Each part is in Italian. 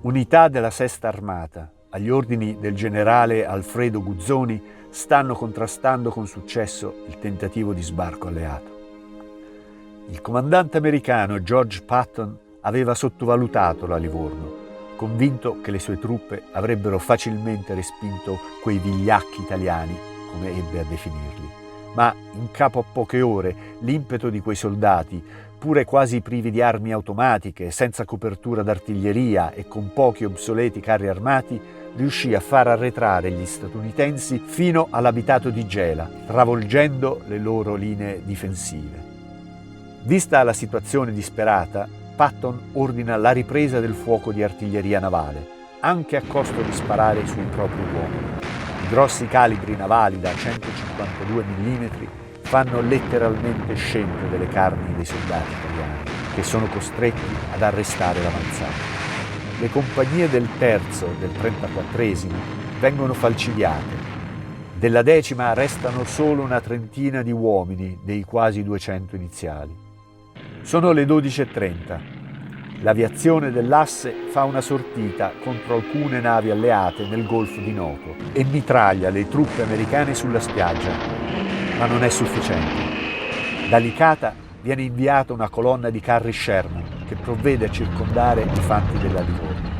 Unità della Sesta Armata, agli ordini del generale Alfredo Guzzoni, stanno contrastando con successo il tentativo di sbarco alleato. Il comandante americano George Patton aveva sottovalutato la Livorno, convinto che le sue truppe avrebbero facilmente respinto quei vigliacchi italiani, come ebbe a definirli. Ma in capo a poche ore l'impeto di quei soldati, pure quasi privi di armi automatiche, senza copertura d'artiglieria e con pochi obsoleti carri armati, riuscì a far arretrare gli statunitensi fino all'abitato di Gela, travolgendo le loro linee difensive. Vista la situazione disperata, Patton ordina la ripresa del fuoco di artiglieria navale, anche a costo di sparare sui propri uomini. I grossi calibri navali da 152 mm fanno letteralmente scempio delle carni dei soldati italiani, che sono costretti ad arrestare l'avanzata. Le compagnie del terzo e del 34esimo vengono falcidiate. Della 10ª restano solo una trentina di uomini dei quasi 200 iniziali. Sono le 12:30. L'aviazione dell'asse fa una sortita contro alcune navi alleate nel Golfo di Noto e mitraglia le truppe americane sulla spiaggia, ma non è sufficiente. Da Licata viene inviata una colonna di carri Sherman che provvede a circondare i fanti della Livorno.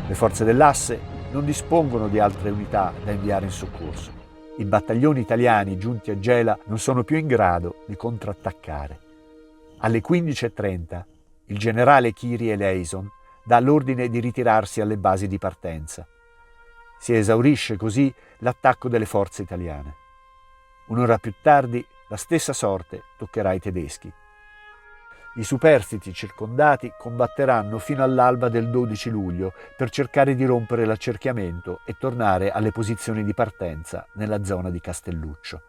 Le forze dell'asse non dispongono di altre unità da inviare in soccorso. I battaglioni italiani giunti a Gela non sono più in grado di contrattaccare. Alle 15:30 il generale Kyrie Eleison dà l'ordine di ritirarsi alle basi di partenza. Si esaurisce così l'attacco delle forze italiane. Un'ora più tardi la stessa sorte toccherà ai tedeschi. I superstiti circondati combatteranno fino all'alba del 12 luglio per cercare di rompere l'accerchiamento e tornare alle posizioni di partenza nella zona di Castelluccio.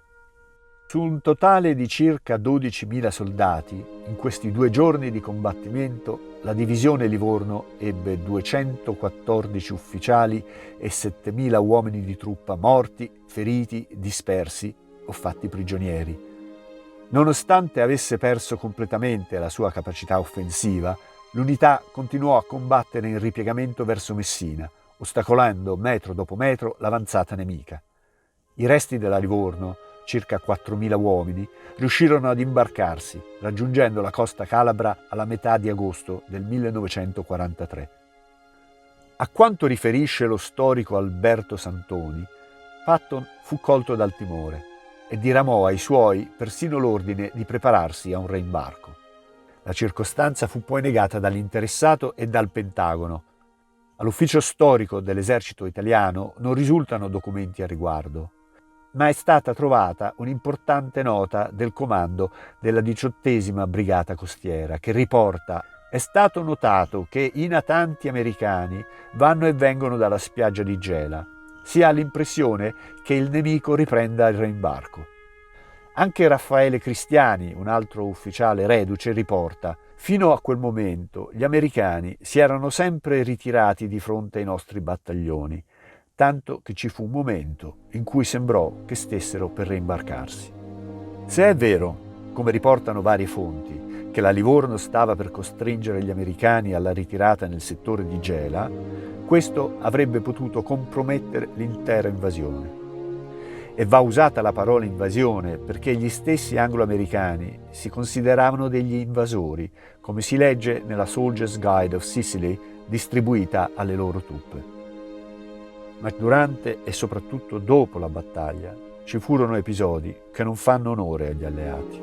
Su un totale di circa 12.000 soldati, in questi 2 giorni di combattimento, la divisione Livorno ebbe 214 ufficiali e 7.000 uomini di truppa morti, feriti, dispersi o fatti prigionieri. Nonostante avesse perso completamente la sua capacità offensiva, l'unità continuò a combattere in ripiegamento verso Messina, ostacolando metro dopo metro l'avanzata nemica. I resti della Livorno, circa 4.000 uomini, riuscirono ad imbarcarsi, raggiungendo la costa calabra alla metà di agosto del 1943. A quanto riferisce lo storico Alberto Santoni, Patton fu colto dal timore e diramò ai suoi persino l'ordine di prepararsi a un reimbarco. La circostanza fu poi negata dall'interessato e dal Pentagono. All'ufficio storico dell'esercito italiano non risultano documenti a riguardo, ma è stata trovata un'importante nota del comando della 18ª Brigata Costiera che riporta: «È stato notato che i natanti americani vanno e vengono dalla spiaggia di Gela. Si ha l'impressione che il nemico riprenda il reimbarco». Anche Raffaele Cristiani, un altro ufficiale reduce, riporta: «Fino a quel momento gli americani si erano sempre ritirati di fronte ai nostri battaglioni, tanto che ci fu un momento in cui sembrò che stessero per reimbarcarsi». Se è vero, come riportano varie fonti, che la Livorno stava per costringere gli americani alla ritirata nel settore di Gela, questo avrebbe potuto compromettere l'intera invasione. E va usata la parola invasione perché gli stessi anglo-americani si consideravano degli invasori, come si legge nella Soldier's Guide of Sicily distribuita alle loro truppe. Ma durante e soprattutto dopo la battaglia ci furono episodi che non fanno onore agli alleati.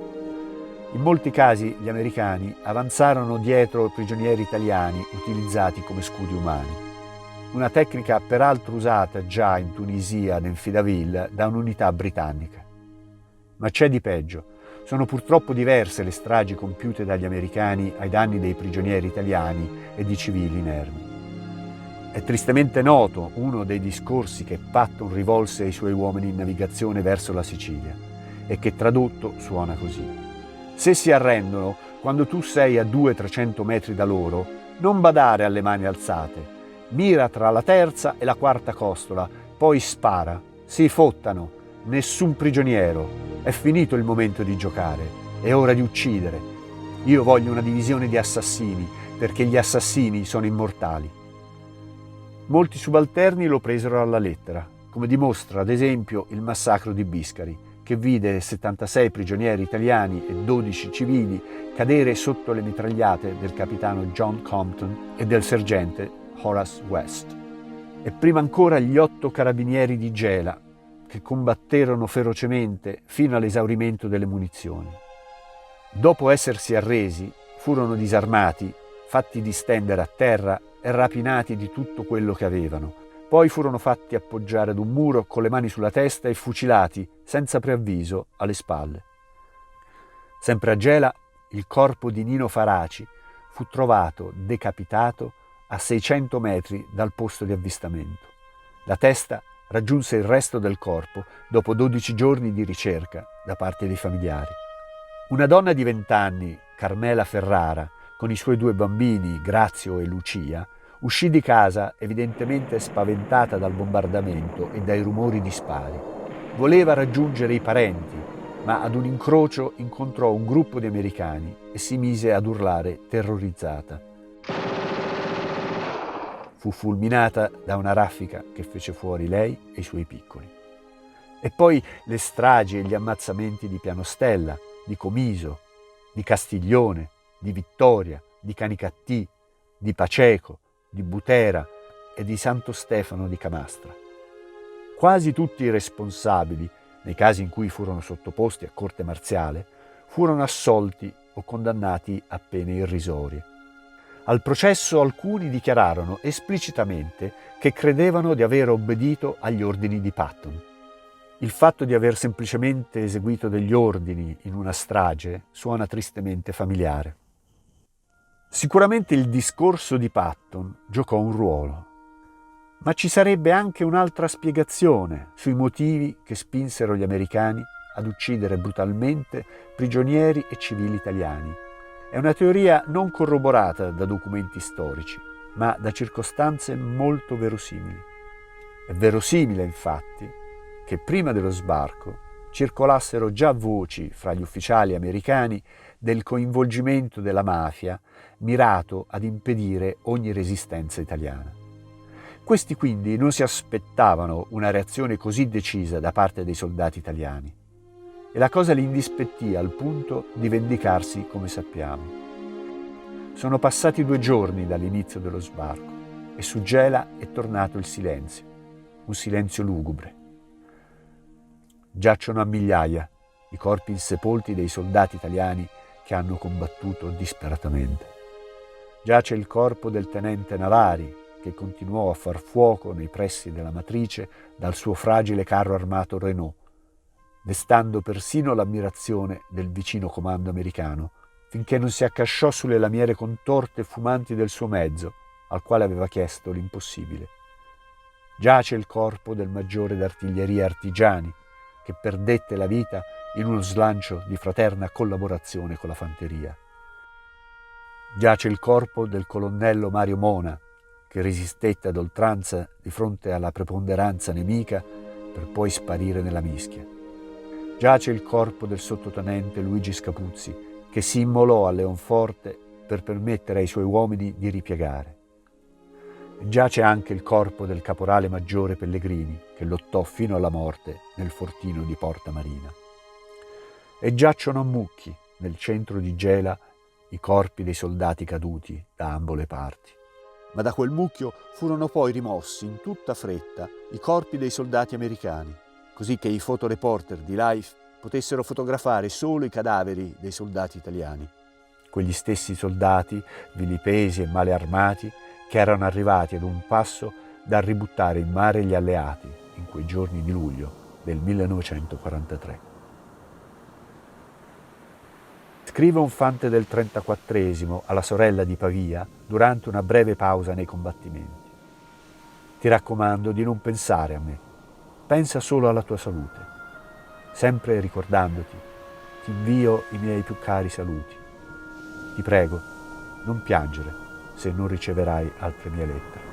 In molti casi gli americani avanzarono dietro prigionieri italiani utilizzati come scudi umani, una tecnica peraltro usata già in Tunisia ad Enfidaville da un'unità britannica. Ma c'è di peggio. Sono purtroppo diverse le stragi compiute dagli americani ai danni dei prigionieri italiani e di civili inermi. È tristemente noto uno dei discorsi che Patton rivolse ai suoi uomini in navigazione verso la Sicilia e che tradotto suona così: «Se si arrendono quando tu sei a 200-300 metri da loro, non badare alle mani alzate. Mira tra la terza e la quarta costola, poi spara. Si fottano. Nessun prigioniero. È finito il momento di giocare. È ora di uccidere. Io voglio una divisione di assassini, perché gli assassini sono immortali». Molti subalterni lo presero alla lettera, come dimostra ad esempio il massacro di Biscari, che vide 76 prigionieri italiani e 12 civili cadere sotto le mitragliate del capitano John Compton e del sergente Horace West. E prima ancora gli 8 carabinieri di Gela, che combatterono ferocemente fino all'esaurimento delle munizioni. Dopo essersi arresi, furono disarmati, fatti distendere a terra e rapinati di tutto quello che avevano. Poi furono fatti appoggiare ad un muro con le mani sulla testa e fucilati, senza preavviso, alle spalle. Sempre a Gela, il corpo di Nino Faraci fu trovato decapitato a 600 metri dal posto di avvistamento. La testa raggiunse il resto del corpo dopo 12 giorni di ricerca da parte dei familiari. Una donna di 20 anni, Carmela Ferrara, con i suoi 2 bambini, Grazio e Lucia, uscì di casa evidentemente spaventata dal bombardamento e dai rumori di spari. Voleva raggiungere i parenti, ma ad un incrocio incontrò un gruppo di americani e si mise ad urlare terrorizzata. Fu fulminata da una raffica che fece fuori lei e i suoi piccoli. E poi le stragi e gli ammazzamenti di Pianostella, di Comiso, di Castiglione, di Vittoria, di Canicattì, di Paceco, di Butera e di Santo Stefano di Camastra. Quasi tutti i responsabili, nei casi in cui furono sottoposti a corte marziale, furono assolti o condannati a pene irrisorie. Al processo alcuni dichiararono esplicitamente che credevano di aver obbedito agli ordini di Patton. Il fatto di aver semplicemente eseguito degli ordini in una strage suona tristemente familiare. Sicuramente il discorso di Patton giocò un ruolo, ma ci sarebbe anche un'altra spiegazione sui motivi che spinsero gli americani ad uccidere brutalmente prigionieri e civili italiani. È una teoria non corroborata da documenti storici, ma da circostanze molto verosimili. È verosimile, infatti, che prima dello sbarco circolassero già voci fra gli ufficiali americani del coinvolgimento della mafia mirato ad impedire ogni resistenza italiana. Questi quindi non si aspettavano una reazione così decisa da parte dei soldati italiani e la cosa li indispettì al punto di vendicarsi, come sappiamo. Sono passati 2 giorni dall'inizio dello sbarco e su Gela è tornato il silenzio, un silenzio lugubre. Giacciono a migliaia i corpi insepolti dei soldati italiani che hanno combattuto disperatamente. Giace il corpo del tenente Navari, che continuò a far fuoco nei pressi della Matrice dal suo fragile carro armato Renault, destando persino l'ammirazione del vicino comando americano, finché non si accasciò sulle lamiere contorte e fumanti del suo mezzo, al quale aveva chiesto l'impossibile. Giace il corpo del maggiore d'artiglieria Artigiani, che perdette la vita in uno slancio di fraterna collaborazione con la fanteria. Giace il corpo del colonnello Mario Mona, che resistette ad oltranza di fronte alla preponderanza nemica per poi sparire nella mischia. Giace il corpo del sottotenente Luigi Scapuzzi, che si immolò a Leonforte per permettere ai suoi uomini di ripiegare. Giace anche il corpo del caporale maggiore Pellegrini, che lottò fino alla morte nel fortino di Porta Marina. E giacciono a mucchi, nel centro di Gela, i corpi dei soldati caduti da ambo le parti. Ma da quel mucchio furono poi rimossi in tutta fretta i corpi dei soldati americani, così che i fotoreporter di Life potessero fotografare solo i cadaveri dei soldati italiani. Quegli stessi soldati, vilipesi e male armati, che erano arrivati ad un passo dal ributtare in mare gli alleati in quei giorni di luglio del 1943. Scrive un fante del 34esimo alla sorella di Pavia durante una breve pausa nei combattimenti. Ti raccomando di non pensare a me, pensa solo alla tua salute. Sempre ricordandoti, ti invio i miei più cari saluti. Ti prego, non piangere se non riceverai altre mie lettere.